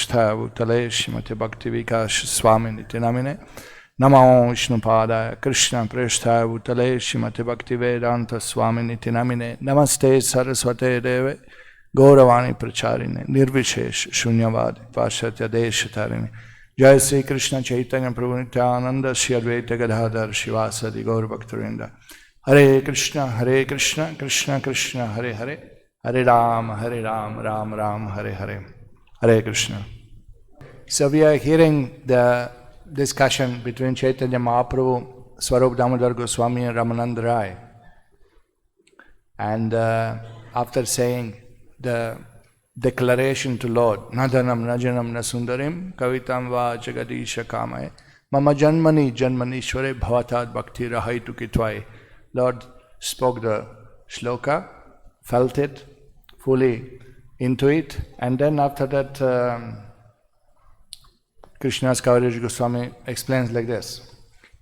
Prashtha Bhutale Srimate Bhakti Vikas Swami Niti Namine Namo Vishnupadaya Krishna Prashtha Bhutale Srimate Bhakti Vedanta Swami Niti Namine Namaste Saraswate Deve Gauravani Pracharine Nirvishesh Shunyavadi Pashatya Deshatarine Jai Sri Krishna Chaitanya Prabhu Nityananda Shri Advaita Gadadhar Shivasadi Gaur Bhaktarinda Hare Krishna Krishna Krishna Hare Hare Hare Ram Ram Ram Hare Hare Hare Krishna. So we are hearing the discussion between Chaitanya Mahaprabhu, Swarup Damodar Goswami and Ramananda Rai. And after saying the declaration to Lord, Nadanam Najanam Nasundarim Kavitam Va Jagadisha Kamae Mama Janmani Janmanishware Bhavatad Bhakti Rahaitu Kitvai. Lord spoke the shloka, felt it, fully into it, and then after that Krishna's Kaviraj Goswami explains like this.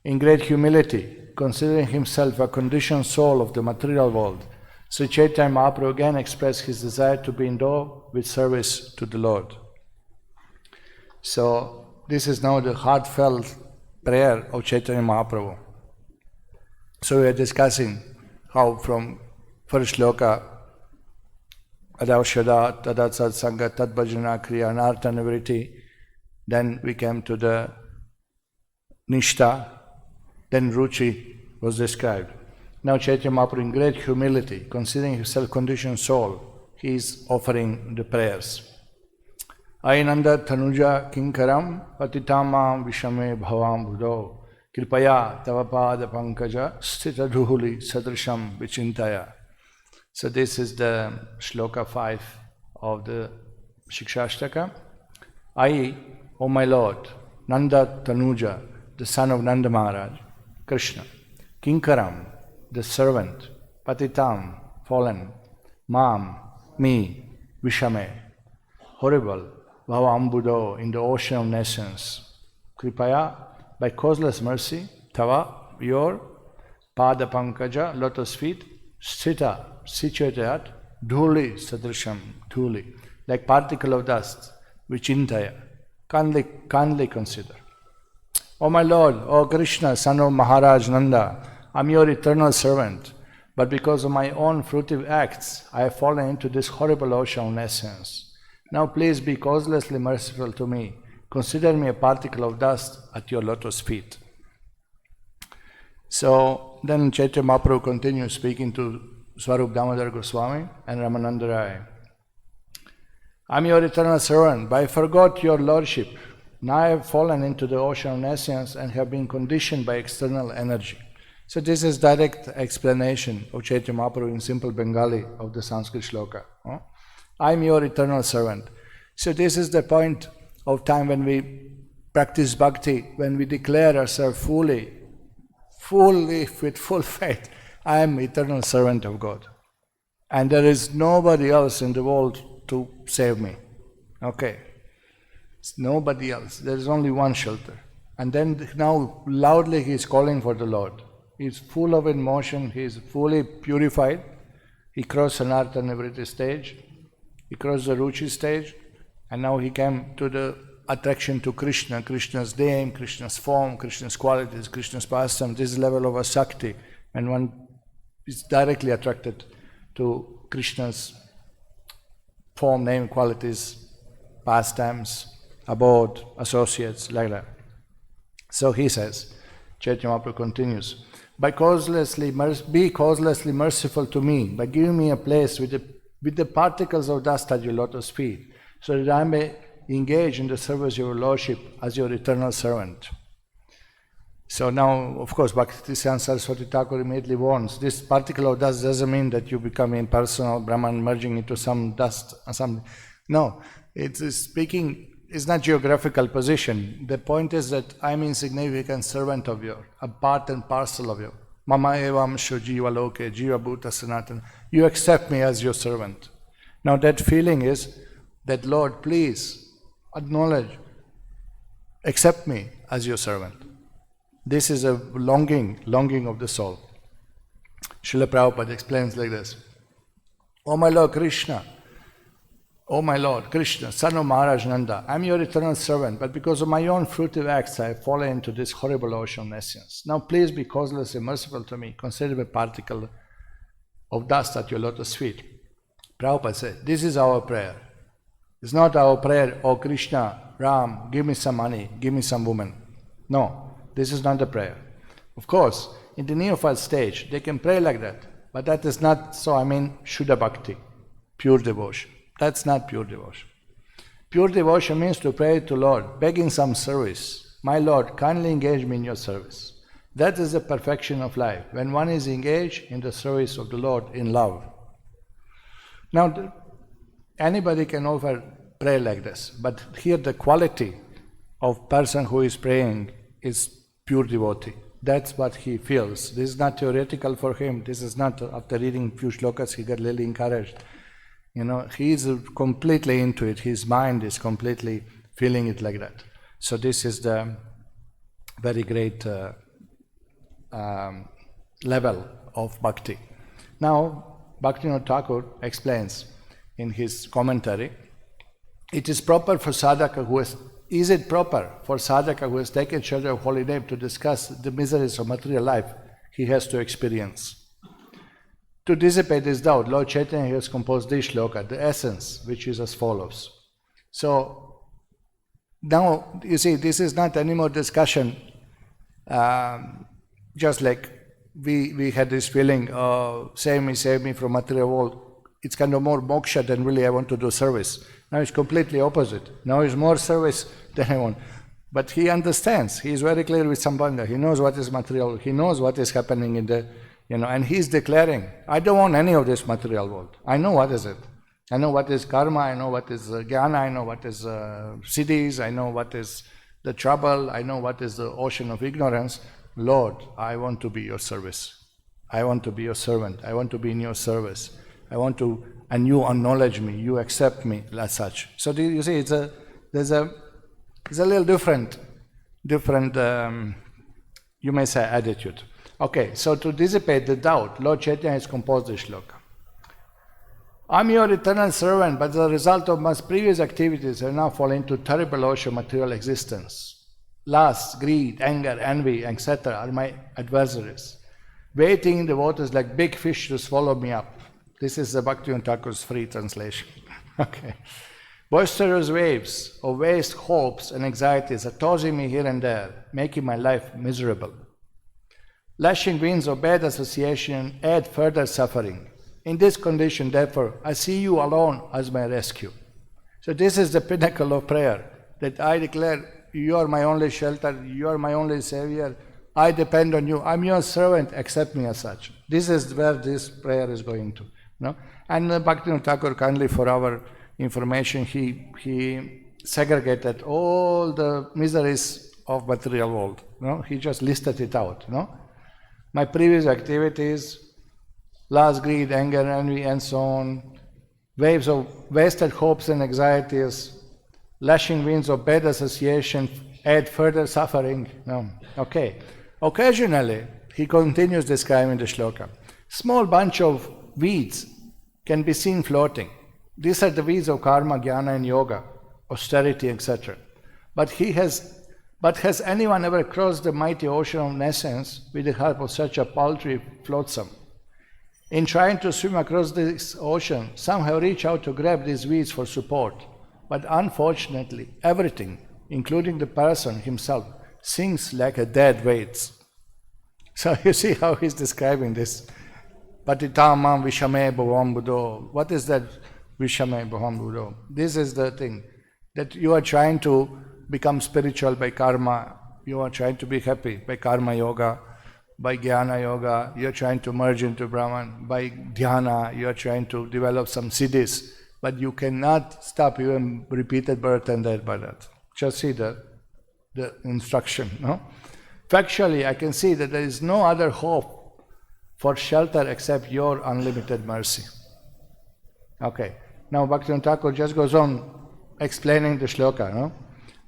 In great humility, considering himself a conditioned soul of the material world, Sri Chaitanya Mahaprabhu again expressed his desire to be endowed with service to the Lord. So this is now the heartfelt prayer of Chaitanya Mahaprabhu. So we are discussing how from first shloka, Adavshada, Tadat Satsanga, Tat Bhajana, Kriya, Anartha Nivriti, then we came to the Nishta, then Ruchi was described. Now Chaitanya Mahaprabhu in great humility, considering himself conditioned soul, he is offering the prayers. Ainanda Tanuja Kinkaram Patitamam Vishame Bhavam Buddho Kripaya Tavapada Pankaja Sthita Dhuhuli Sadrisham Vichintaya. So this is the Shloka 5 of the Śikṣāṣṭaka. I, O my Lord, Nanda Tanuja, the son of Nanda Maharaj, Krishna, Kinkaram, the servant, Patitam, fallen, Mam, me, Vishame, horrible, Bhavambuddho, in the ocean of nations, Kripaya, by causeless mercy, Tava, your, Pada Pankaja, lotus feet, Sthita, situated at, Dhuli, Sadrisham, Dhuli, like particle of dust, Vichintaya, kindly consider. O my Lord, O Krishna, son of Maharaj Nanda, I am your eternal servant, but because of my own fruitive acts, I have fallen into this horrible ocean of nescience. Now please be causelessly merciful to me. Consider me a particle of dust at your lotus feet. So then Chaitanya Mahaprabhu continues speaking to Swarup Damodar Goswami and Ramananda Rai. I am your eternal servant, but I forgot your lordship. Now I have fallen into the ocean of nescience and have been conditioned by external energy. So this is direct explanation of Chaitanya Mahaprabhu in simple Bengali of the Sanskrit shloka. I am your eternal servant. So this is the point of time when we practice bhakti, when we declare ourselves fully, with full faith, I am eternal servant of God. And there is nobody else in the world to save me. Okay. It's nobody else. There is only one shelter. And then now loudly he is calling for the Lord. He is full of emotion, he is fully purified. He crossed Anartha Nivriti stage, he crossed the Ruchi stage, and now he came to the attraction to Krishna, Krishna's name, Krishna's form, Krishna's qualities, Krishna's pastime, this level of asakti, and one is directly attracted to Krishna's form, name, qualities, pastimes, abode, associates, like that. So he says, Chaitanya Mahaprabhu continues, be causelessly merciful to me by giving me a place with the particles of dust at your lotus feet, so that I may engage in the service of your Lordship as your eternal servant. So now, of course, Bhaktisiddhanta Saraswati Thakur immediately warns, this particle of dust doesn't mean that you become impersonal Brahman merging into some dust or something. No, it is speaking, it's not geographical position. The point is that I'm insignificant servant of yours, a part and parcel of you. Mama evam sho jiva loke, jiva bhuta sanatana. You accept me as your servant. Now that feeling is that, Lord, please acknowledge, accept me as your servant. This is a longing of the soul. Srila Prabhupada explains like this. O my Lord Krishna, O my Lord, Krishna, son of Maharaj Nanda, I am your eternal servant, but because of my own fruitive acts I have fallen into this horrible ocean of nescience. Now please be causelessly merciful to me, consider a particle of dust at your lotus feet. Prabhupada said, this is our prayer. It's not our prayer, oh Krishna, Ram, give me some money, give me some woman. No, this is not the prayer. Of course, in the neophyte stage, they can pray like that, but that is not, Shuddha Bhakti, pure devotion. That's not pure devotion. Pure devotion means to pray to Lord, begging some service. My Lord, kindly engage me in your service. That is the perfection of life, when one is engaged in the service of the Lord in love. Now, anybody can offer prayer like this, but here the quality of person who is praying is pure devotee. That's what he feels. This is not theoretical for him. This is not, after reading few shlokas, he got really encouraged. He is completely into it. His mind is completely feeling it like that. So this is the very great level of bhakti. Now, Bhaktivinoda Thakur explains in his commentary, it is proper for sadhaka who has taken shelter of holy name to discuss the miseries of material life he has to experience. To dissipate this doubt, Lord Chaitanya has composed this shloka, the essence, which is as follows. So, now, you see, this is not any more discussion, just like we had this feeling, save me from material world. It's kind of more moksha than really I want to do service. Now it's completely opposite. Now it's more service than I want. But he understands. He is very clear with Sambandha. He knows what is material. He knows what is happening in the, and he is declaring, I don't want any of this material world. I know what is it. I know what is karma. I know what is jnana. I know what is siddhis. I know what is the trouble. I know what is the ocean of ignorance. Lord, I want to be your service. I want to be your servant. I want to be in your service. I want to, and you acknowledge me, you accept me as such. So you see, there's a little different, you may say, attitude. Okay, so to dissipate the doubt, Lord Chaitanya has composed this shloka. I'm your eternal servant, but the result of my previous activities I now fall into terrible ocean of material existence. Lust, greed, anger, envy, etc. are my adversaries, waiting in the waters like big fish to swallow me up. This is the Bhaktivinoda Thakur's free translation. Okay. Boisterous waves of waste hopes and anxieties are tossing me here and there, making my life miserable. Lashing winds of bad association add further suffering. In this condition, therefore, I see you alone as my rescue. So this is the pinnacle of prayer, that I declare, you are my only shelter, you are my only savior, I depend on you, I'm your servant, accept me as such. This is where this prayer is going to. And Bhaktivinoda Thakur, kindly for our information, he segregated all the miseries of material world. He just listed it out. My previous activities, lust, greed, anger, envy, and so on, waves of wasted hopes and anxieties, lashing winds of bad association add further suffering. Okay. Occasionally, he continues describing the shloka, small bunch of weeds can be seen floating. These are the weeds of karma, jnana, and yoga, austerity, etc. But has anyone ever crossed the mighty ocean of nescience with the help of such a paltry flotsam? In trying to swim across this ocean, some have reached out to grab these weeds for support. But unfortunately, everything, including the person himself, sinks like a dead weight. So you see how he's describing this. Patitamam vishame bhavam buddho. What is that vishame bhavam buddho? This is the thing, that you are trying to become spiritual by karma, you are trying to be happy by karma yoga, by jnana yoga, you are trying to merge into Brahman, by dhyana, you are trying to develop some siddhis, but you cannot stop even repeated birth and death by that. Just see the instruction. Factually, I can see that there is no other hope for shelter except your unlimited mercy. Okay, now Bhaktivinoda Thakur just goes on explaining the shloka.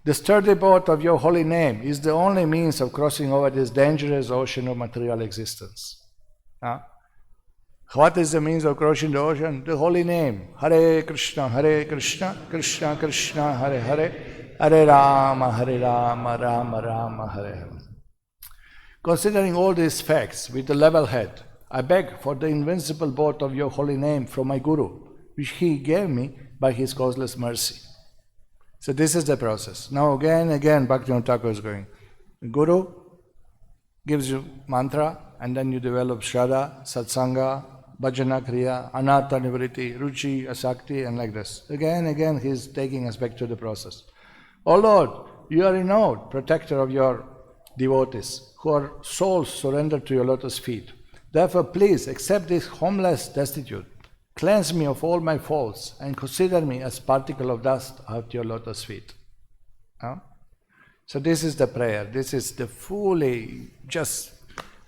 The sturdy boat of your holy name is the only means of crossing over this dangerous ocean of material existence. What is the means of crossing the ocean? The holy name. Hare Krishna, Krishna Krishna, Hare Hare, Hare Rama, Rama Rama, Hare Hare. Considering all these facts with a level head, I beg for the invincible boat of your holy name from my Guru, which he gave me by his causeless mercy. So this is the process. Now again, Bhaktivinoda Thakur is going. The Guru gives you mantra, and then you develop Shraddha, Satsanga, Bhajana Kriya, Anartha Nivritti, Ruchi, Asakti, and like this. Again, he is taking us back to the process. Oh Lord, you are renowned, protector of your devotees, who are souls surrendered to your lotus feet. Therefore, please accept this homeless destitute. Cleanse me of all my faults and consider me as particle of dust at your lotus feet. So this is the prayer. This is the fully just,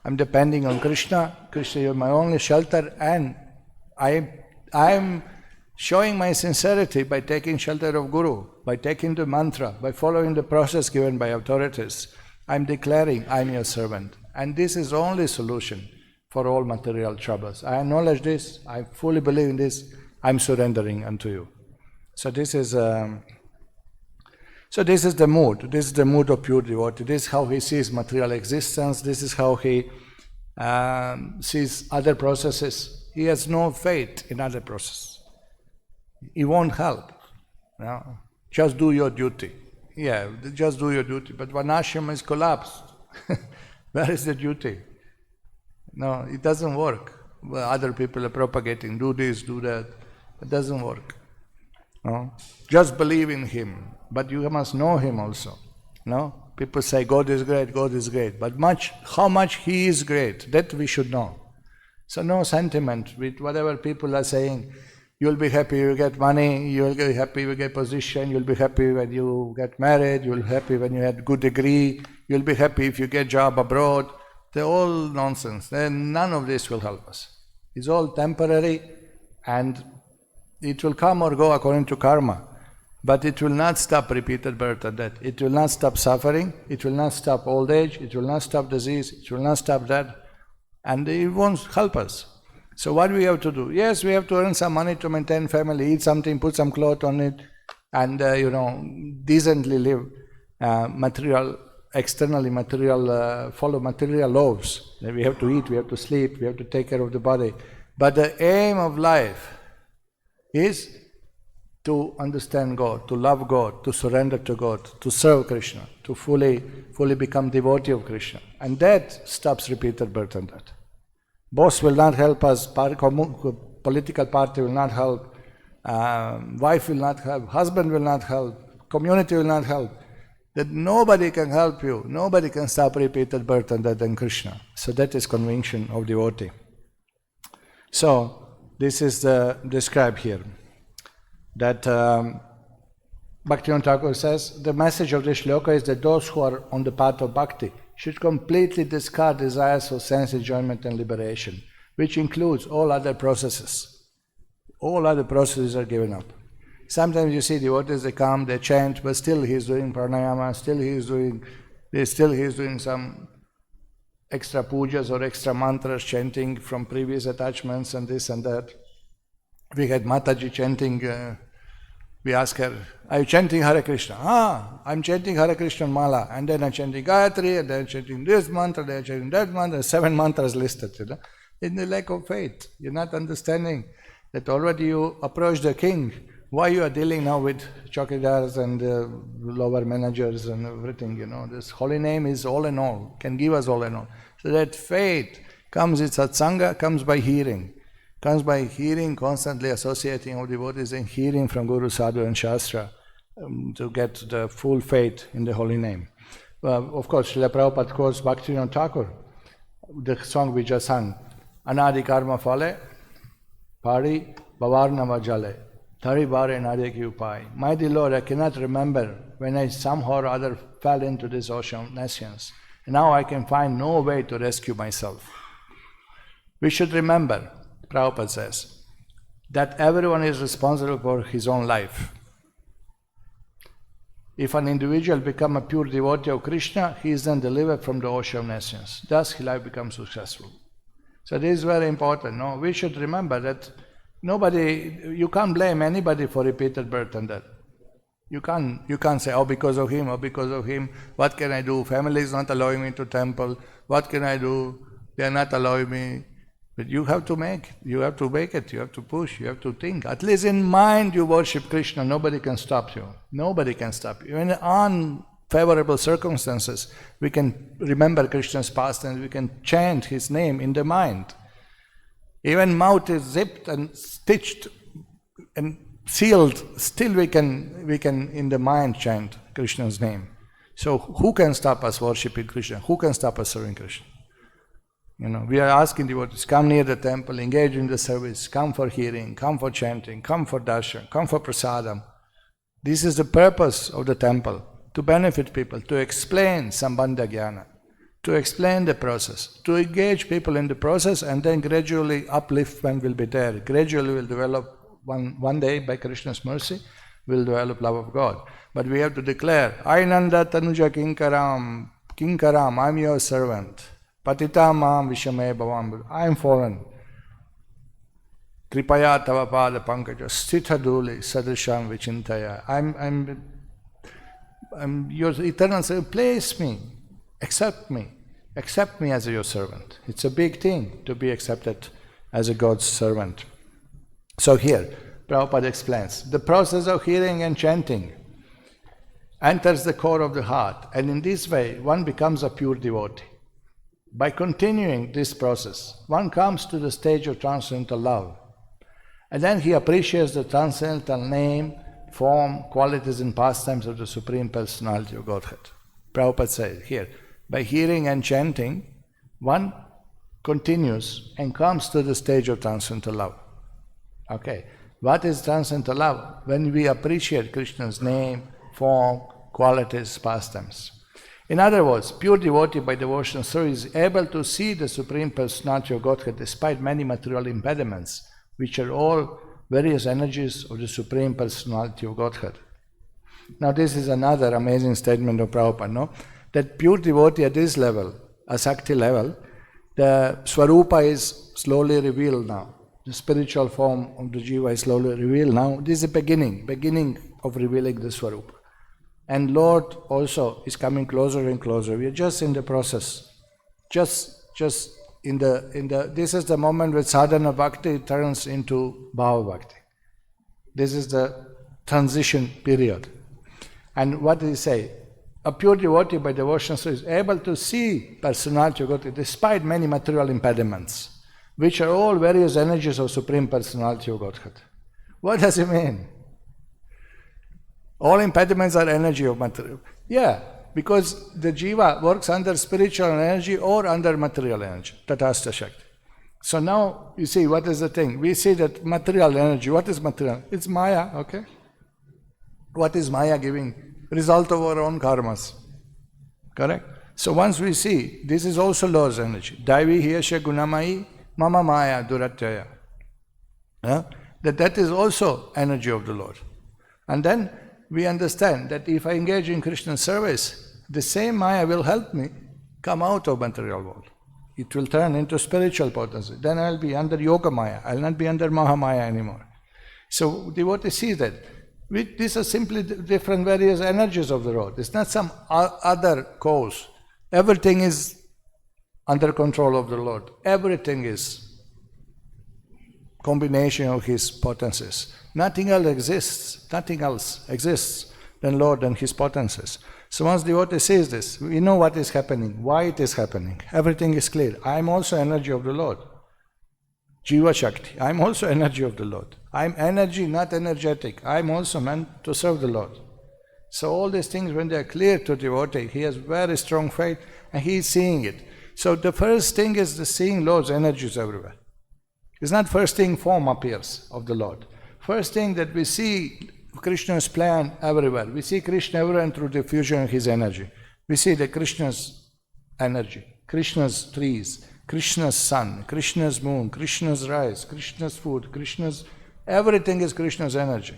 I'm depending on Krishna. Krishna, you're my only shelter, and I'm showing my sincerity by taking shelter of Guru, by taking the mantra, by following the process given by authorities. I'm declaring I'm your servant. And this is only solution for all material troubles. I acknowledge this, I fully believe in this, I'm surrendering unto you. So this is the mood. This is the mood of pure devotee. This is how he sees material existence. This is how he sees other processes. He has no faith in other processes. He won't help. No? Just do your duty. Yeah, just do your duty. But when ashram is collapsed, where is the duty? No, it doesn't work. Well, other people are propagating, do this, do that. It doesn't work. No? Just believe in him, but you must know him also. No? People say God is great, but how much he is great, that we should know. So no sentiment with whatever people are saying. You'll be happy you get money, you'll be happy you get position, you'll be happy when you get married, you'll be happy when you had good degree, you'll be happy if you get job abroad. They're all nonsense. Then none of this will help us. It's all temporary, and it will come or go according to karma. But it will not stop repeated birth and death. It will not stop suffering. It will not stop old age. It will not stop disease. It will not stop death. And it won't help us. So what do we have to do? Yes, we have to earn some money to maintain family, eat something, put some clothes on it, and decently live. Externally material, follow material laws. We have to eat, we have to sleep, we have to take care of the body. But the aim of life is to understand God, to love God, to surrender to God, to serve Krishna, to fully become devotee of Krishna. And that stops repeated birth and death. Boss will not help us, political party will not help, wife will not help, husband will not help, community will not help. That nobody can help you, nobody can stop repeated birth and death in Krishna. So that is conviction of devotee. So this is described here. That Bhaktivinoda Thakur says, the message of this shloka is that those who are on the path of bhakti should completely discard desires for sense enjoyment and liberation, which includes all other processes. All other processes are given up. Sometimes you see devotees, they come, they chant, but still he is doing pranayama, still he is doing some extra pujas or extra mantras, chanting from previous attachments and this and that. We had Mataji chanting, we asked her, are you chanting Hare Krishna? I'm chanting Hare Krishna Mala, and then I'm chanting Gayatri, and then I'm chanting this mantra, then I'm chanting that mantra, 7 mantras listed. In the lack of faith, you're not understanding that already you approached the king. Why you are dealing now with chowkidars and lower managers and everything, This holy name is all in all, can give us all in all. So that faith comes with satsanga, comes by hearing. Comes by hearing, constantly associating with devotees and hearing from Guru, Sadhu and Shastra to get the full faith in the holy name. Of course, Srila Prabhupada quotes Bhaktivinoda Thakur, the song we just sang, Anadi karma phale, pari bhavarnava jale. Thari bare nade ki upai. My dear Lord, I cannot remember when I somehow or other fell into this ocean of nescience. And now I can find no way to rescue myself. We should remember, Prabhupada says, that everyone is responsible for his own life. If an individual becomes a pure devotee of Krishna, he is then delivered from the ocean of nescience. Thus, his life becomes successful. So this is very important. No, we should remember that you can't blame anybody for repeated birth and death. You can't say, oh, because of him, what can I do? Family is not allowing me to temple. What can I do? They are not allowing me. But you have to make it, you have to push, you have to think. At least in mind you worship Krishna, nobody can stop you. Nobody can stop you. In unfavorable circumstances, we can remember Krishna's past and we can chant his name in the mind. Even mouth is zipped and stitched and sealed, still we can in the mind chant Krishna's name. So who can stop us worshipping Krishna? Who can stop us serving Krishna? We are asking devotees, come near the temple, engage in the service, come for hearing, come for chanting, come for darshan, come for prasadam. This is the purpose of the temple, to benefit people, to explain sambandha jnana, to explain the process, to engage people in the process, and then gradually upliftment will be there. Gradually will develop, one day by Krishna's mercy, will develop love of God. But we have to declare, Ainanda Tanuja Kinkaram, I'm your servant. Patita mam vishame bhavam. I am foreign. Kripaya tava pada pankaja sthita dhuli sadrisham vichintaya. I'm your eternal servant. Place me. Accept me. Accept me as your servant. It's a big thing to be accepted as a God's servant. So here, Prabhupada explains, the process of hearing and chanting enters the core of the heart, and in this way one becomes a pure devotee. By continuing this process, one comes to the stage of transcendental love. And then he appreciates the transcendental name, form, qualities and pastimes of the Supreme Personality of Godhead. Prabhupada says here, by hearing and chanting, one continues and comes to the stage of transcendental love. Okay, what is transcendental love? When we appreciate Krishna's name, form, qualities, pastimes. In other words, pure devotee by devotional service is able to see the Supreme Personality of Godhead despite many material impediments, which are all various energies of the Supreme Personality of Godhead. Now this is another amazing statement of Prabhupada, no? That pure devotee at this level, Asakti level, the Swarupa is slowly revealed now. The spiritual form of the Jiva is slowly revealed now. This is the beginning of revealing the Swarupa. And Lord also is coming closer and closer. We are just in the process. Just in the this is the moment when sadhana bhakti turns into bhava bhakti. This is the transition period. And what did he say? A pure devotee by devotion is able to see personality of God despite many material impediments, which are all various energies of Supreme Personality of Godhead. What does it mean? All impediments are energy of material. Yeah, because the jiva works under spiritual energy or under material energy, tatastha shakti. So now, you see, what is the thing? We see that material energy, what is material? It's maya, okay? What is maya giving? Result of our own karmas. Correct? So once we see, this is also Lord's energy. Daivi hiyasya gunamai mama maya duratyaya. That is also energy of the Lord. And then we understand that if I engage in Krishna's service, the same Maya will help me come out of material world. It will turn into spiritual potency. Then I will be under Yoga Maya. I will not be under Mahamaya anymore. So devotee sees that. These are simply different various energies of the Lord. It's not some other cause. Everything is under control of the Lord. Everything is combination of His potencies. Nothing else exists than Lord and His potencies. So once devotee sees this, we know what is happening, why it is happening. Everything is clear. I am also energy of the Lord. Jiva Shakti. I am also energy of the Lord. I am energy, not energetic. I am also meant to serve the Lord. So all these things, when they are clear to devotee, he has very strong faith and he is seeing it. So the first thing is the seeing Lord's energies everywhere. It's not first thing form appears of the Lord. First thing that we see Krishna's plan everywhere. We see Krishna everywhere through the fusion of His energy. We see the Krishna's energy, Krishna's trees, Krishna's sun, Krishna's moon, Krishna's rice, Krishna's food, Krishna's... Everything is Krishna's energy.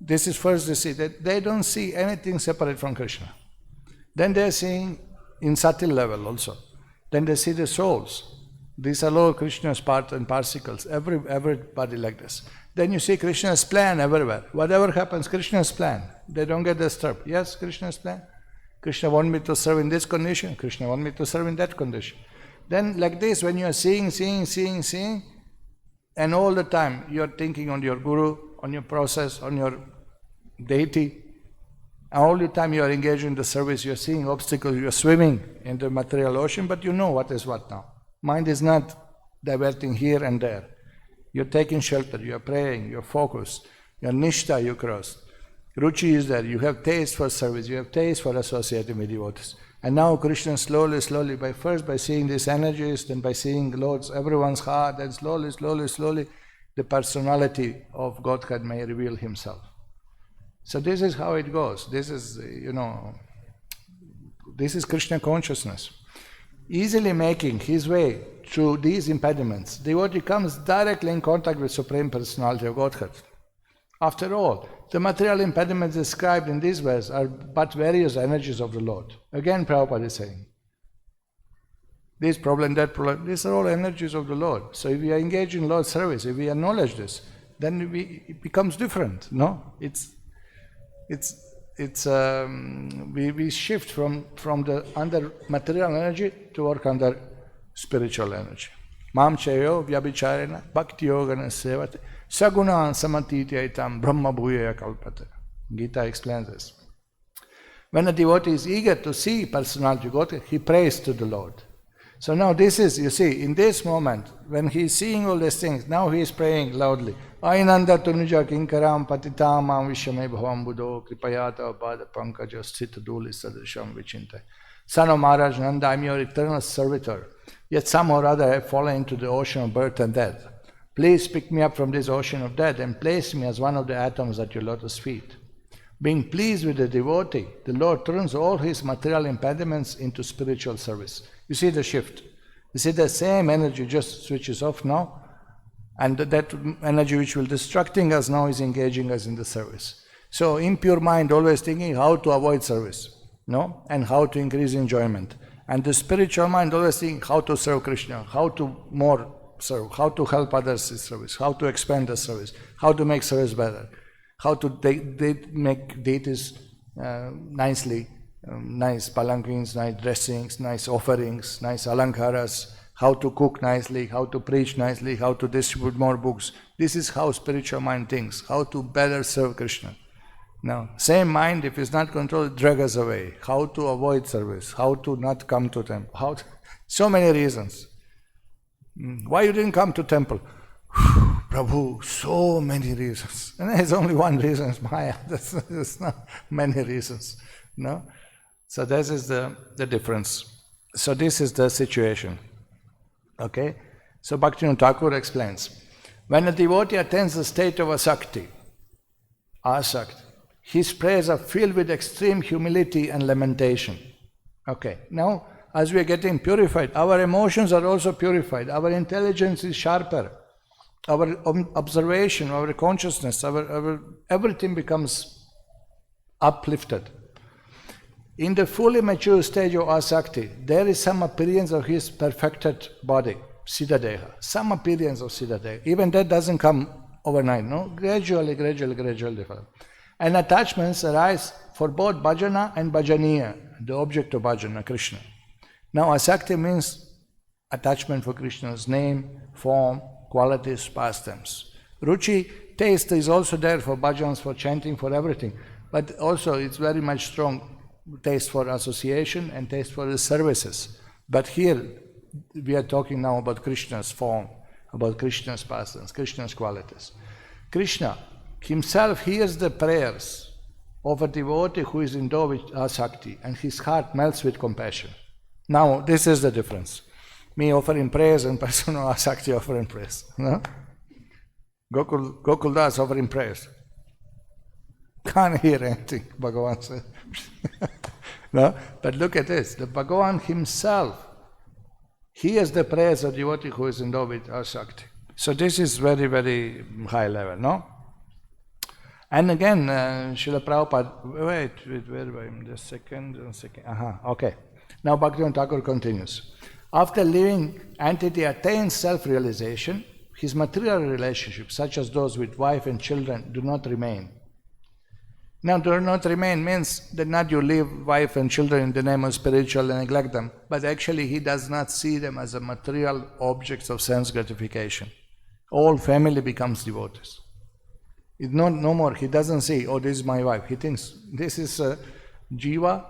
This is first they see. That they don't see anything separate from Krishna. Then they are seeing in subtle level also. Then they see the souls. These are all Krishna's part and particles, everybody like this. Then you see Krishna's plan everywhere. Whatever happens, Krishna's plan. They don't get disturbed. Yes, Krishna's plan. Krishna wants me to serve in this condition. Krishna wants me to serve in that condition. Then like this, when you are seeing, and all the time you are thinking on your Guru, on your process, on your deity, and all the time you are engaged in the service, you are seeing obstacles, you are swimming in the material ocean, but you know what is what now. Mind is not diverting here and there. You're taking shelter, you're praying, you're focused, you're nishtha, you crossed. Ruchi is there, you have taste for service, you have taste for associating with devotees. And now Krishna slowly, first by seeing these energies, then by seeing Lord's, everyone's heart, and slowly, the personality of Godhead may reveal himself. So this is how it goes. This is, this is Krishna consciousness. Easily making his way through these impediments, devotee comes directly in contact with Supreme Personality of Godhead. After all, the material impediments described in these verses are but various energies of the Lord. Again, Prabhupada is saying, this problem, that problem, these are all energies of the Lord. So if we are engaged in Lord's service, if we acknowledge this, then it becomes different. No, we shift from the under material energy to work under spiritual energy. Mam chayo vyabhicharena bhakti yogana sevate sagunan samatityatam brahma bhuyaya kalpate. Gita explains this. When a devotee is eager to see personality Godhead, he prays to the Lord. So now this is, you see, in this moment, when he is seeing all these things, now he is praying loudly. Ainanda tunuja kinkaram patitamam vishame bhavam buddho kripayata pada pankaja sthita duli sadrisham vichinte. Son of Maharaj Nanda, I am your eternal servitor, yet somehow or other I have fallen into the ocean of birth and death. Please pick me up from this ocean of death and place me as one of the atoms at your lotus feet. Being pleased with the devotee, the Lord turns all his material impediments into spiritual service. You see the shift. You see the same energy just switches off now, and that energy which will distracting us now is engaging us in the service. So impure mind always thinking how to avoid service, no, and how to increase enjoyment. And the spiritual mind always thinking how to serve Krishna, how to more serve, how to help others in service, how to expand the service, how to make service better, how to make deities nicely, nice palanquins, nice dressings, nice offerings, nice alankaras, how to cook nicely, how to preach nicely, how to distribute more books. This is how spiritual mind thinks, how to better serve Krishna. Now, same mind, if it's not controlled, drag us away. How to avoid service, how to not come to temple, so many reasons. Why you didn't come to temple? Prabhu, so many reasons. And there's only one reason, it's Maya. There's not many reasons. No? So this is the difference. So this is the situation. Okay? So Bhaktivinoda Thakur explains, when a devotee attains the state of asakti, his prayers are filled with extreme humility and lamentation. Okay, now as we are getting purified, our emotions are also purified, our intelligence is sharper, our observation, our consciousness, our everything becomes uplifted. In the fully mature stage of asakti, there is some appearance of his perfected body, siddhadeha, some appearance of siddhadeha. Even that doesn't come overnight, no? Gradually develop. And attachments arise for both bhajana and bhajaniya, the object of bhajana, Krishna. Now asakti means attachment for Krishna's name, form, qualities, pastimes. Ruchi, taste is also there for bhajans, for chanting, for everything. But also it's very much strong taste for association and taste for the services. But here we are talking now about Krishna's form, about Krishna's pastimes, Krishna's qualities. Krishna himself hears the prayers of a devotee who is endowed with asakti, and his heart melts with compassion. Now this is the difference. Me offering prayers and person of asakti offering prayers. No? Gokula Das offering prayers. Can't hear anything, Bhagavan says. No? But look at this, the Bhagavan himself hears the prayers of devotee who is endowed with asakti. So this is very, very high level, no? And again, Srila Prabhupada, wait, where am I? Just a second. Okay. Now Bhaktivinoda Thakur continues. After living entity attains self-realization, his material relationships, such as those with wife and children, do not remain. Now, do not remain means that not you leave wife and children in the name of spiritual and neglect them, but actually he does not see them as a material objects of sense gratification. All family becomes devotees. It's no more, he doesn't say, oh, this is my wife. He thinks, this is a jiva,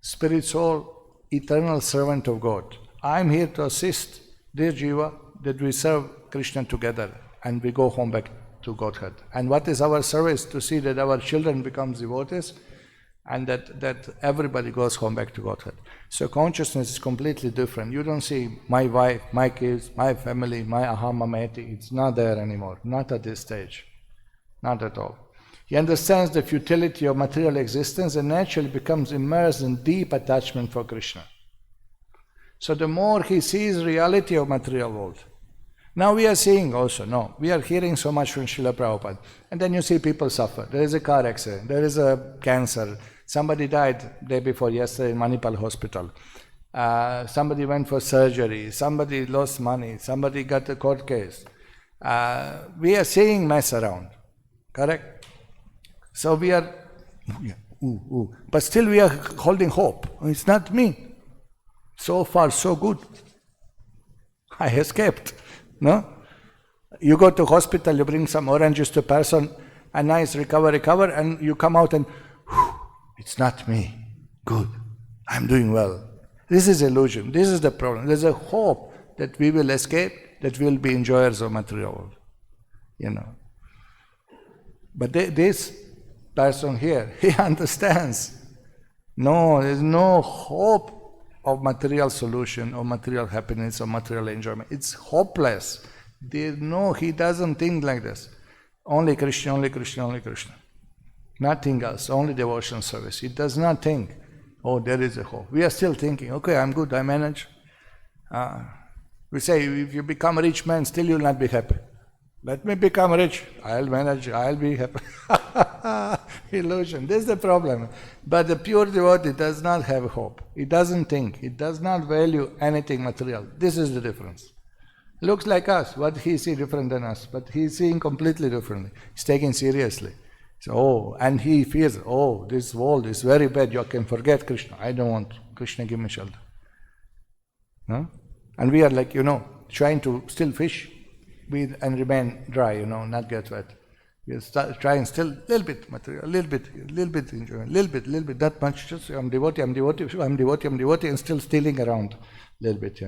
spirit soul, eternal servant of God. I'm here to assist this jiva that we serve Krishna together and we go home back to Godhead. And what is our service? To see that our children become devotees and that everybody goes home back to Godhead. So consciousness is completely different. You don't see my wife, my kids, my family, my aham mameti. It's not there anymore. Not at this stage. Not at all. He understands the futility of material existence and naturally becomes immersed in deep attachment for Krishna. So the more he sees reality of material world. Now we are seeing also, we are hearing so much from Srila Prabhupada. And then you see people suffer. There is a car accident, there is a cancer. Somebody died day before yesterday in Manipal hospital. Somebody went for surgery, somebody lost money, somebody got a court case. We are seeing mess around, correct? So we are, but still we are holding hope. It's not me. So far, so good. I escaped. No? You go to hospital, you bring some oranges to a person, a nice recover, and you come out and, it's not me. Good. I'm doing well. This is illusion. This is the problem. There's a hope that we will escape, that we will be enjoyers of material world. But this person here, he understands. No, there's no hope of material solution, or material happiness, or material enjoyment. It's hopeless. He doesn't think like this. Only Krishna, only Krishna, only Krishna. Nothing else, only devotional service. He does not think, oh, there is a hope. We are still thinking, okay, I'm good, I manage. We say, if you become a rich man, still you'll not be happy. Let me become rich, I'll manage, I'll be happy. Illusion, this is the problem. But the pure devotee does not have hope. He doesn't think, he does not value anything material. This is the difference. Looks like us, what he sees different than us, but he's seeing completely differently. He's taking seriously. So, and he feels, this world is very bad, you can forget Krishna. I don't want Krishna, give me shelter. No? And we are like, trying to still fish and remain dry, not get wet. We are trying still a little bit material, a little bit enjoyment, little bit, that much, just I'm devotee, and still stealing around a little bit,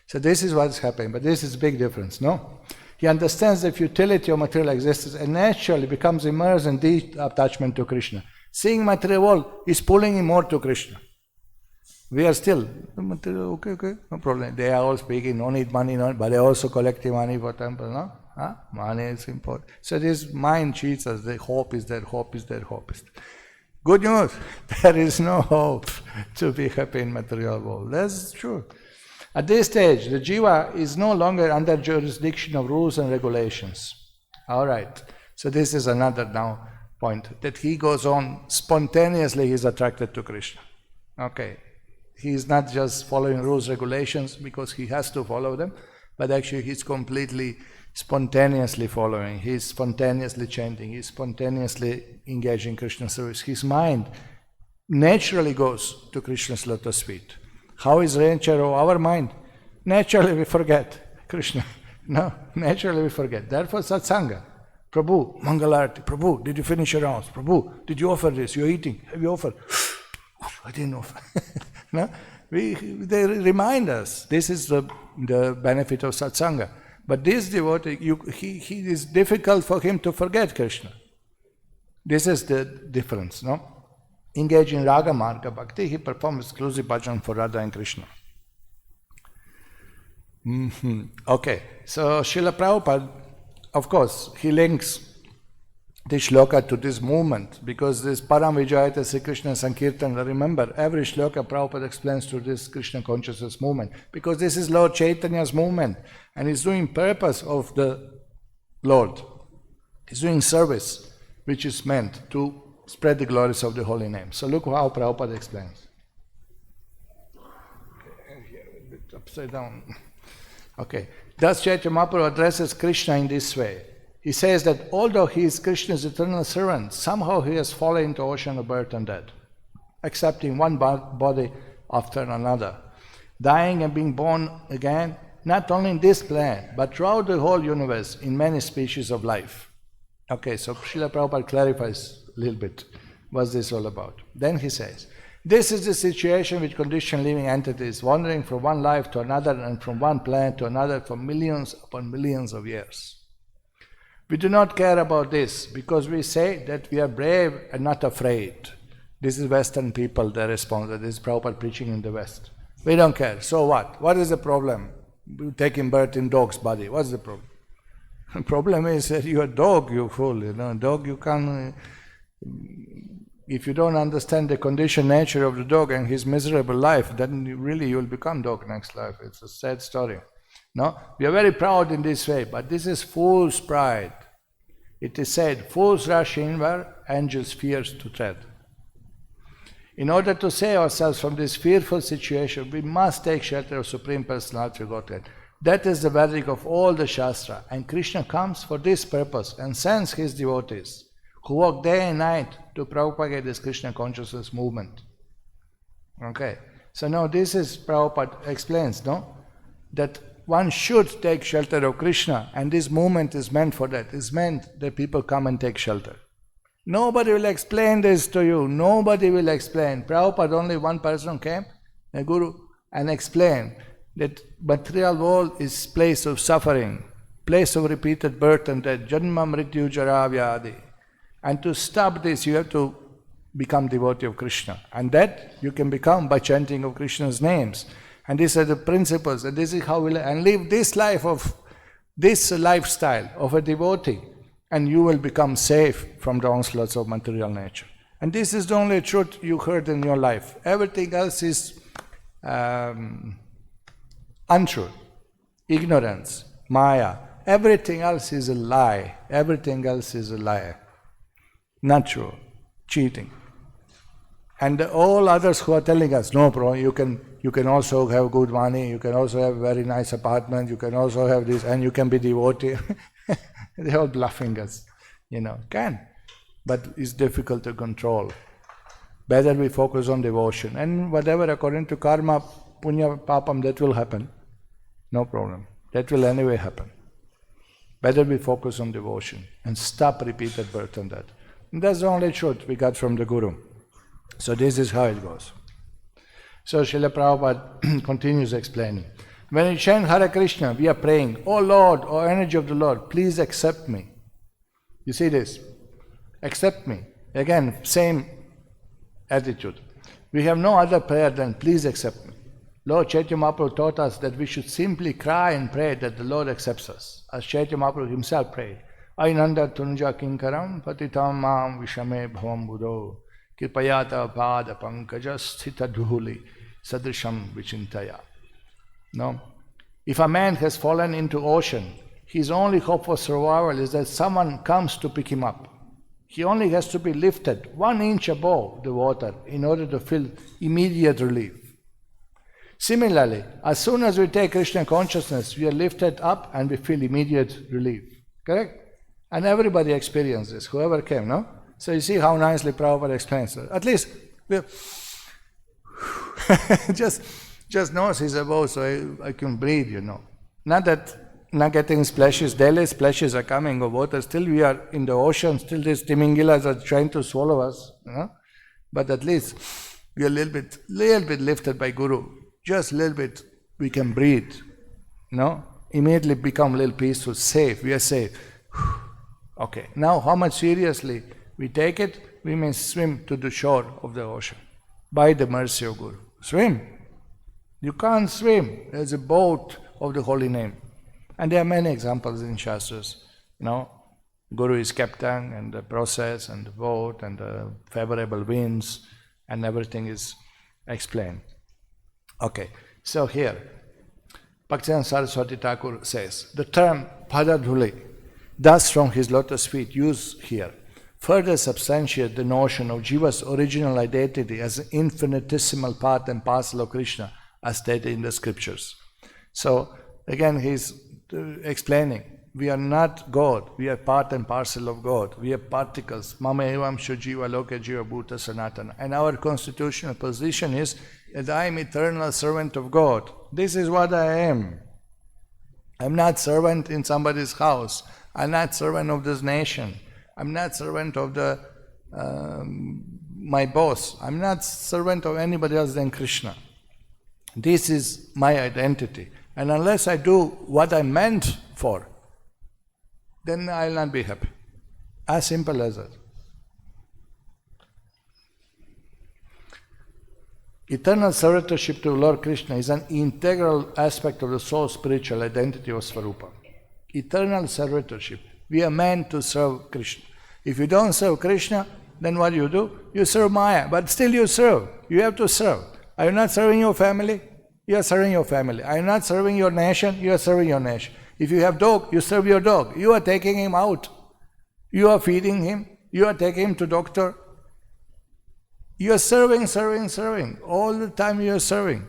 So this is what's happening, but this is a big difference, no? He understands the futility of material existence and naturally becomes immersed in deep attachment to Krishna. Seeing material world is pulling him more to Krishna. We are still, material, okay, no problem. They are all speaking, no need money, but they are also collecting money for temple, no? Money is important. So this mind cheats us, the hope is there. Good news, there is no hope to be happy in material world. That's true. At this stage, the jiva is no longer under jurisdiction of rules and regulations. All right. So this is another now point, that he goes on spontaneously, he is attracted to Krishna. Okay. He is not just following rules, regulations, because he has to follow them, but actually he's completely spontaneously following, he's spontaneously chanting, he's spontaneously engaging in Krishna service. His mind naturally goes to Krishna's lotus feet. How is the nature of our mind? Naturally we forget Krishna. No, naturally we forget. Therefore satsanga. Prabhu, Mangalarti. Prabhu, did you finish your rounds? Prabhu, did you offer this? You're eating. Have you offered? I didn't offer. No? They remind us. This is the benefit of satsanga. But this devotee, he is difficult for him to forget Krishna. This is the difference, no? Engage in Raga Marga Bhakti, he performs exclusive bhajan for Radha and Krishna. Okay, so Srila Prabhupada, of course, he links this shloka to this movement, because this Param Vijayata Sri Krishna Sankirtan, remember, every shloka Prabhupada explains to this Krishna consciousness movement, because this is Lord Chaitanya's movement, and he's doing purpose of the Lord. He's doing service, which is meant to spread the glories of the holy name. So look how Prabhupada explains. Okay, here a bit upside down. Okay. Thus Chaitanya Mahaprabhu addresses Krishna in this way. He says that although he is Krishna's eternal servant, somehow he has fallen into the ocean of birth and death, accepting one body after another, dying and being born again, not only in this planet, but throughout the whole universe, in many species of life. Okay, so Srila Prabhupada clarifies a little bit what's this all about. Then he says, this is the situation with conditioned living entities wandering from one life to another and from one planet to another for millions upon millions of years. We do not care about this because we say that we are brave and not afraid. This is Western people, their response. This is Prabhupada preaching in the West. We don't care. So what? What is the problem? You taking birth in dog's body. What's the problem? The problem is that you're a dog, you fool. Dog, you can't... If you don't understand the conditioned nature of the dog and his miserable life, then you'll become dog next life. It's a sad story. No? We are very proud in this way, but this is fool's pride. It is said, fools rush in where angels fear to tread. In order to save ourselves from this fearful situation, we must take shelter of Supreme Personality of Godhead. That is the verdict of all the Shastra, and Krishna comes for this purpose and sends his devotees, who work day and night to propagate this Krishna consciousness movement. Okay, so now this is, Prabhupada explains, no? That one should take shelter of Krishna, and this movement is meant for that. It's meant that people come and take shelter. Nobody will explain this to you. Nobody will explain. Prabhupada, only one person came, a guru, and explained that material world is place of suffering, place of repeated birth and death, janma mrityu jara vyadi. And to stop this, you have to become devotee of Krishna. And that you can become by chanting of Krishna's names. And these are the principles, and this is how we and live this life of this lifestyle of a devotee, and you will become safe from the onslaughts of material nature. And this is the only truth you heard in your life. Everything else is untruth, ignorance, maya. Everything else is a lie. Everything else is a lie. Not true. Cheating. And all others who are telling us, no, bro, you can also have good money, you can also have a very nice apartment, you can also have this, and you can be devotee. They're all bluffing us, can. But it's difficult to control. Better we focus on devotion. And whatever, according to karma, punya, papam, that will happen. No problem. That will anyway happen. Better we focus on devotion and stop repeated birth and death. And that's the only truth we got from the Guru. So this is how it goes. So Srila Prabhupada continues explaining. When we chant Hare Krishna, we are praying, O Lord, O energy of the Lord, please accept me. You see this? Accept me. Again, same attitude. We have no other prayer than please accept me. Lord Chaitanya Mahaprabhu taught us that we should simply cry and pray that the Lord accepts us, as Chaitanya Mahaprabhu himself prayed. Ainanda tunja kinkaram patitam mam vishame bhavam buddho kirpayata pada pankaja sthita dhuhuli sadrisham vichintaya. No? If a man has fallen into ocean, his only hope for survival is that someone comes to pick him up. He only has to be lifted 1 inch above the water in order to feel immediate relief. Similarly, as soon as we take Krishna consciousness, we are lifted up and we feel immediate relief. Correct? And everybody experienced this, whoever came, no? So you see how nicely Prabhupada explains it. At least, just knows he's above, so I can breathe, Not getting splashes, daily splashes are coming of water, still we are in the ocean, still these timingilas are trying to swallow us, But at least we are a little bit lifted by Guru. Just a little bit, we can breathe, Immediately become a little peaceful, safe, we are safe. Okay, now how much seriously we take it, we may swim to the shore of the ocean by the mercy of Guru. Swim. You can't swim. There's a boat of the holy name. And there are many examples in Shastras. Guru is captain and the process and the boat and the favorable winds and everything is explained. Okay, so here, Bhaktivedanta Saraswati Thakur says, the term Padadhuli, thus from his lotus feet, used here, further substantiate the notion of Jiva's original identity as an infinitesimal part and parcel of Krishna, as stated in the scriptures. So again he's explaining, we are not God, we are part and parcel of God. We are particles. Mama evam shujiva loka jiva bhuta sanatana. And our constitutional position is that I am eternal servant of God. This is what I am. I'm not servant in somebody's house. I'm not servant of this nation. I'm not servant of my boss. I'm not servant of anybody else than Krishna. This is my identity. And unless I do what I'm meant for, then I'll not be happy. As simple as that. Eternal servitorship to Lord Krishna is an integral aspect of the soul's spiritual identity of Svarupa. Eternal servitorship. We are meant to serve Krishna. If you don't serve Krishna, then what do? You serve Maya, but still you serve. You have to serve. Are you not serving your family? You are serving your family. Are you not serving your nation? You are serving your nation. If you have dog, you serve your dog. You are taking him out. You are feeding him. You are taking him to doctor. You are serving. All the time you are serving.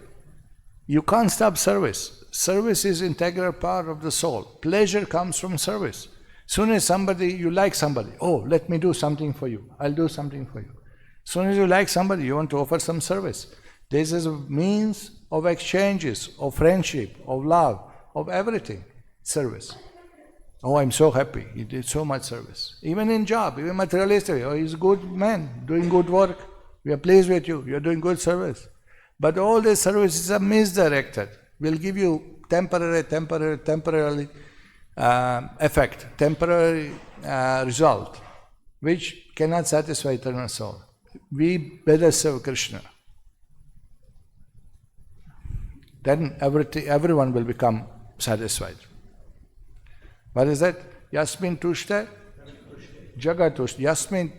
You can't stop service. Service is an integral part of the soul. Pleasure comes from service. Soon as you like somebody, oh, let me do something for you. I'll do something for you. Soon as you like somebody, you want to offer some service. This is a means of exchanges, of friendship, of love, of everything. Service. Oh, I'm so happy. He did so much service. Even in job, even materialistic. Oh, he's a good man, doing good work. We are pleased with you. You're doing good service. But all these services are misdirected. Will give you temporary effect, temporary result, which cannot satisfy eternal soul. We better serve Krishna. Then everyone will become satisfied. What is that? Yasmin tushte? Jagatushte. Yasmin,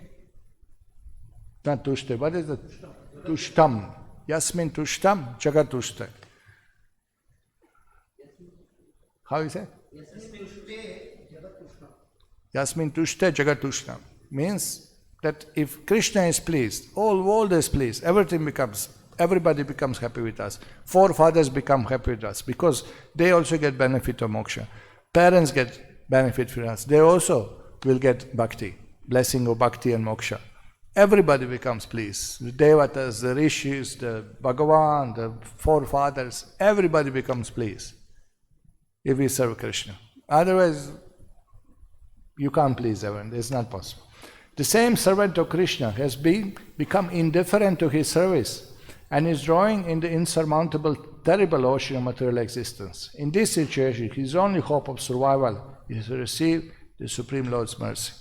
not tushte, what is it? Tushtam. Yasmin tushtam, jagatushte. How is it? Yasmin tushte, jagatushtam. Means that if Krishna is pleased, all world is pleased, everybody becomes happy with us. Forefathers become happy with us because they also get benefit of moksha. Parents get benefit from us. They also will get bhakti, blessing of bhakti and moksha. Everybody becomes pleased. The devatas, the rishis, the Bhagavan, the forefathers, everybody becomes pleased if we serve Krishna. Otherwise, you can't please everyone. It's not possible. The same servant of Krishna has become indifferent to his service and is drawing in the insurmountable, terrible ocean of material existence. In this situation, his only hope of survival is to receive the Supreme Lord's mercy.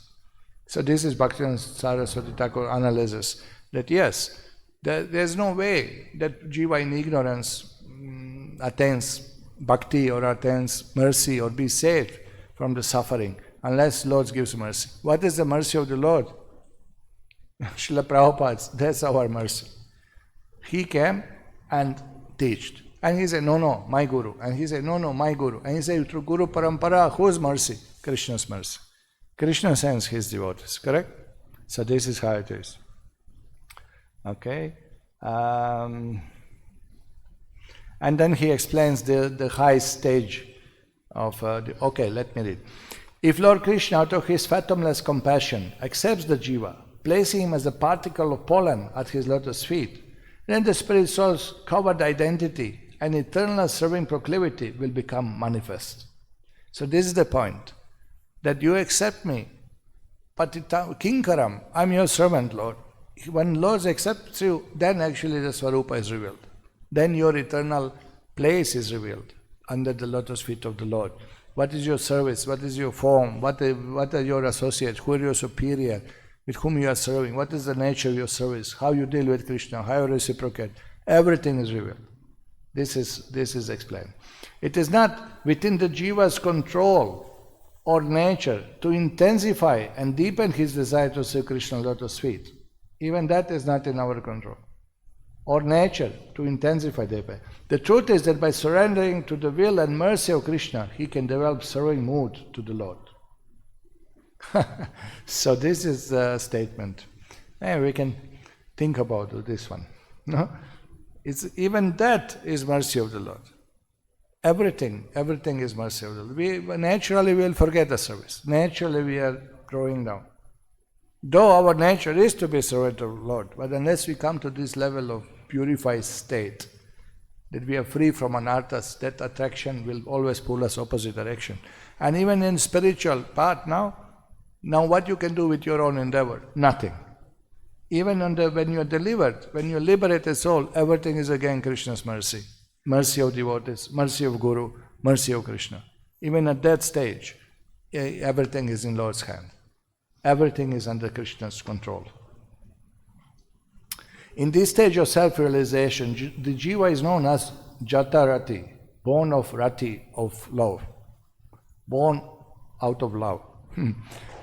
So this is Bhaktivinoda Saraswati Thakur analysis that yes, there's no way that jiva in ignorance attains bhakti or attains mercy or be saved from the suffering unless Lord gives mercy. What is the mercy of the Lord? Srila Prabhupada, that's our mercy. He came and taught. And he said, no, my Guru. And he said, no, my Guru. And he said, through Guru Parampara, whose mercy? Krishna's mercy. Krishna sends his devotees, correct? So this is how it is. Okay. And then he explains the high stage of okay, let me read. If Lord Krishna, out of his fathomless compassion, accepts the jiva, placing him as a particle of pollen at his lotus feet, then the spirit soul's covered identity and eternal serving proclivity will become manifest. So this is the point, that you accept me, patita kinkaram, I'm your servant, Lord. When Lord accepts you, then actually the Swarupa is revealed. Then your eternal place is revealed under the lotus feet of the Lord. What is your service? What is your form? What are your associates? Who are your superior? With whom you are serving? What is the nature of your service? How you deal with Krishna? How you reciprocate? Everything is revealed. This is explained. It is not within the jiva's control or nature to intensify and deepen his desire to serve Krishna lotus feet. Even that is not in our control. Or nature to intensify the. The truth is that by surrendering to the will and mercy of Krishna, he can develop serving mood to the Lord. So this is the statement. And we can think about this one. No? It's even that is mercy of the Lord. Everything is mercy of the Lord. Naturally we will forget the service. Naturally we are growing down. Though our nature is to be servant of the Lord, but unless we come to this level of purified state, that we are free from anarthas, that attraction will always pull us opposite direction. And even in spiritual part now what you can do with your own endeavor? Nothing. Even when you are delivered, when you liberate a soul, everything is again Krishna's mercy. Mercy of devotees, mercy of Guru, mercy of Krishna. Even at that stage, everything is in Lord's hand. Everything is under Krishna's control. In this stage of self-realization, the jiva is known as Jata Rati, born of Rati, of love. Born out of love.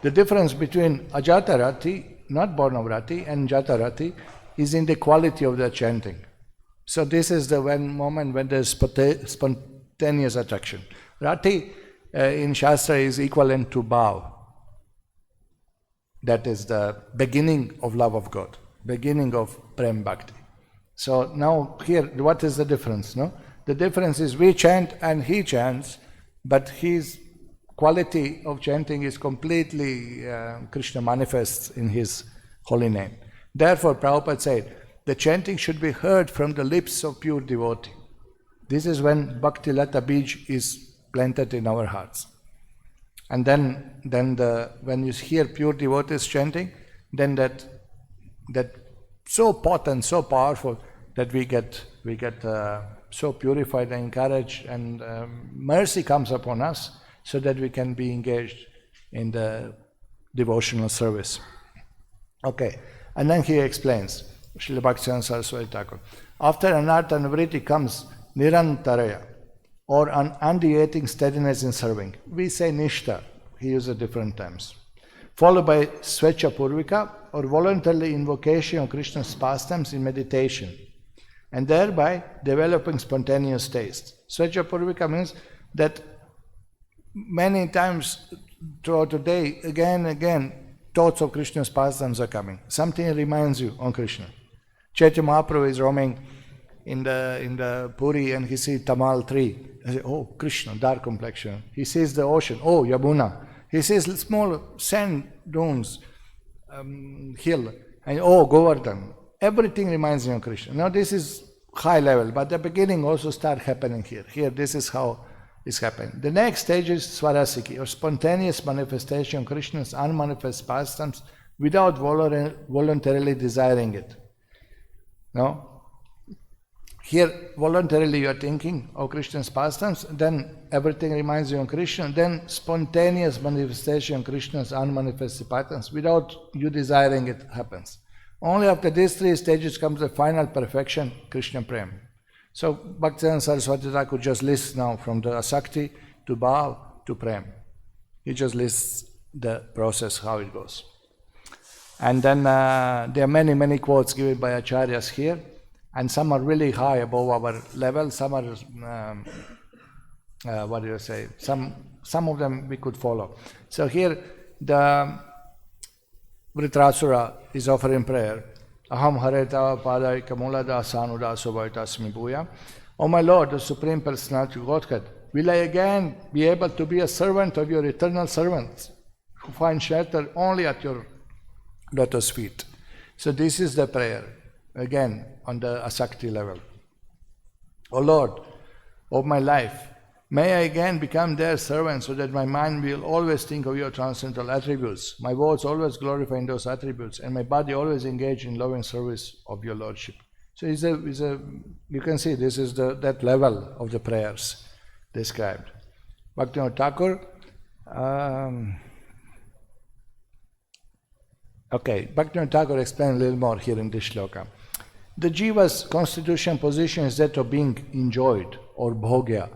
The difference between Ajata Rati, not born of Rati, and Jata Rati is in the quality of the chanting. So this is the moment when there is spontaneous attraction. Rati in Shastra is equivalent to bhav. That is the beginning of love of God, beginning of Prem Bhakti. So now here, what is the difference? No, the difference is we chant and he chants, but his quality of chanting is completely Krishna manifests in his holy name. Therefore, Prabhupada said, the chanting should be heard from the lips of pure devotee. This is when Bhakti Lata Bij is planted in our hearts. And then when you hear pure devotees chanting, then that so potent, so powerful that we get so purified and encouraged, and mercy comes upon us so that we can be engaged in the devotional service. Okay, and then he explains, Srila Bhaktivinoda Saraswati Thakur, after anartha nivritti comes nirantaraya, or an undeviating steadiness in serving. We say nishta, he uses different terms. Followed by svecha purvika, or voluntarily invocation of Krishna's pastimes in meditation, and thereby developing spontaneous taste. Svecha purvika means that many times throughout the day, again and again, thoughts of Krishna's pastimes are coming. Something reminds you on Krishna. Chaitanya Mahaprabhu is roaming in the Puri and he sees Tamal tree. He says, oh, Krishna, dark complexion. He sees the ocean, oh, Yamuna. He sees small sand dunes, hill, and oh, Govardhan. Everything reminds me of Krishna. Now this is high level, but the beginning also start happening here. Here, this is how it's happening. The next stage is Swarasiki, or spontaneous manifestation of Krishna's unmanifest pastimes without voluntarily desiring it. No? Here, voluntarily you are thinking of Krishna's pastimes, then everything reminds you of Krishna, then spontaneous manifestation of Krishna's unmanifested pastimes without you desiring it happens. Only after these three stages comes the final perfection, Krishna Prem. So Bhaktivinoda Saraswati Thakur just lists now from the Asakti to Bhav to Prem. He just lists the process, how it goes. And then there are many, many quotes given by Acharyas here, and some are really high above our level, some are, some of them we could follow. So here the Vritrasura is offering prayer. Aham hareta padai kamula dasanu daso vaitasmi bhuya. O my Lord, the Supreme Personality of Godhead, will I again be able to be a servant of your eternal servants who find shelter only at your lotus feet? So this is the prayer, again on the Asakti level. O Lord of my life, may I again become their servant so that my mind will always think of your transcendental attributes, my words always glorifying those attributes, and my body always engage in loving service of your Lordship. So you can see this is that level of the prayers described. Bhaktivinoda Thakur, Bhaktivinoda Thakur explained a little more here in this shloka. The jiva's constitution position is that of being enjoyed, or bhogya.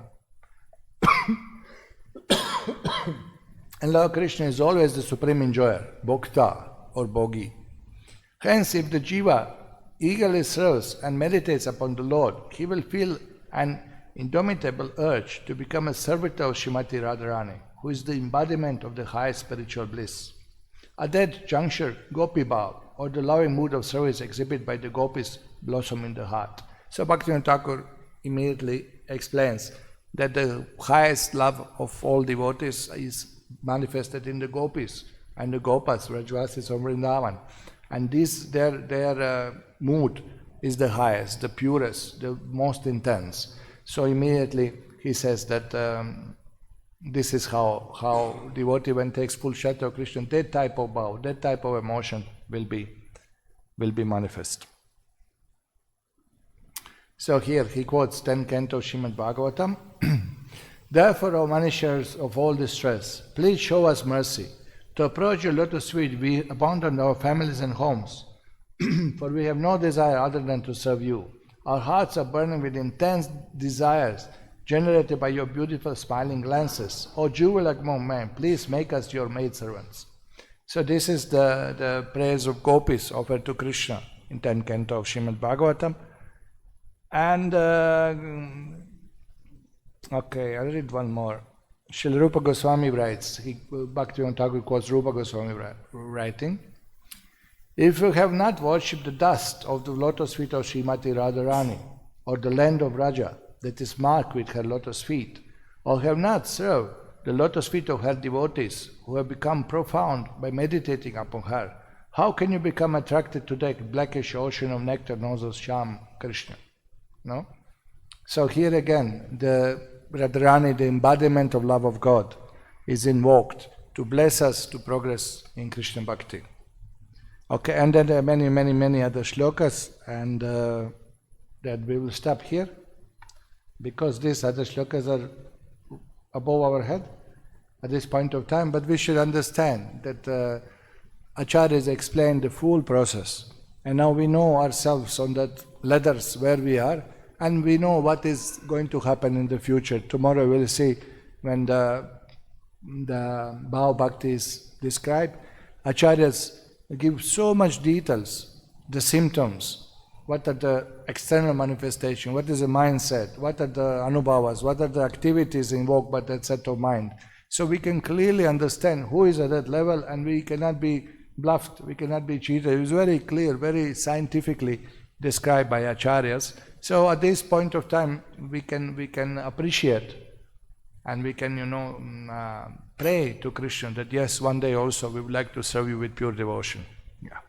And Lord Krishna is always the supreme enjoyer, bhokta or bhogi. Hence, if the jiva eagerly serves and meditates upon the Lord, he will feel an indomitable urge to become a servitor of Srimati Radharani, who is the embodiment of the highest spiritual bliss. At that juncture, Gopi Bhav, or the loving mood of service exhibited by the gopis, blossom in the heart. So Bhaktivinoda Thakur immediately explains that the highest love of all devotees is manifested in the gopis and the gopas, Vrajvasis of Vrindavan. And their mood is the highest, the purest, the most intense. So immediately he says that this is how devotee, when takes full shelter of Krishna, that type of bhav, that type of emotion will be manifest. So here he quotes 10th canto Srimad Bhagavatam. Therefore, O manishers of all distress, please show us mercy. To approach your lotus feet, we abandon our families and homes, for we have no desire other than to serve you. Our hearts are burning with intense desires generated by your beautiful smiling glances. O jewel among men, please make us your maidservants. So this is the praise of gopis offered to Krishna in 10th canto of Srimad Bhagavatam. And okay, I'll read one more. Srila Rupa Goswami writes, Bhaktivinoda Thakur quotes Rupa Goswami writing, if you have not worshipped the dust of the lotus feet of Srimati Radharani, or the land of Raja that is marked with her lotus feet, or have not served the lotus feet of her devotees who have become profound by meditating upon her, how can you become attracted to that blackish ocean of nectar nozzles Shyam Krishna? No? So here again, the Radharani, the embodiment of love of God, is invoked to bless us to progress in Krishna Bhakti. Okay, and then there are many, many, many other shlokas, and that we will stop here, because these other shlokas are above our head at this point of time, but we should understand that Acharyas explained the full process, and now we know ourselves on that ladders where we are, and we know what is going to happen in the future. Tomorrow we'll see when the Bhava Bhakti is described. Acharyas give so much details, the symptoms, what are the external manifestation, what is the mindset, what are the anubhavas, what are the activities invoked by that set of mind. So we can clearly understand who is at that level, and we cannot be bluffed, we cannot be cheated. It is very clear, very scientifically described by Acharyas. So at this point of time, we can appreciate, and we can, pray to Krishna that yes, one day also we would like to serve you with pure devotion. Yeah.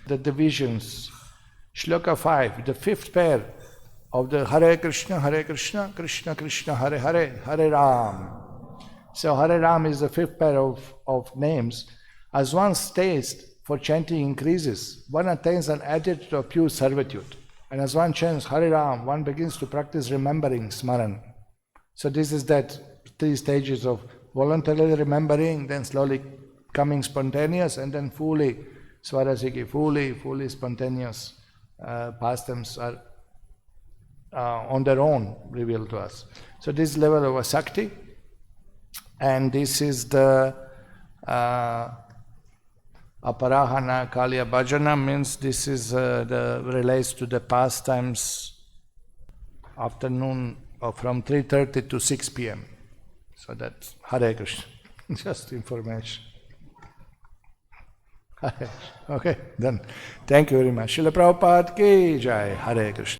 The divisions. Shloka 5, the fifth pair of the Hare Krishna, Krishna Krishna, Hare Hare, Hare Ram. So Hare Ram is the fifth pair of names. As one's taste for chanting increases, one attains an attitude of pure servitude. And as one chants Hare Ram, one begins to practice remembering, smaran. So this is that 3 stages of voluntarily remembering, then slowly coming spontaneous, and then fully swarasiki, fully spontaneous pastimes are on their own revealed to us. So this level of asakti, and this is the aparahana kalya bhajana, means this is relates to the pastimes afternoon from 3:30 to 6 p.m. So that's Hare Krishna, just information. Okay, then thank you very much. Srila Prabhupada ki jai, Hare Krishna.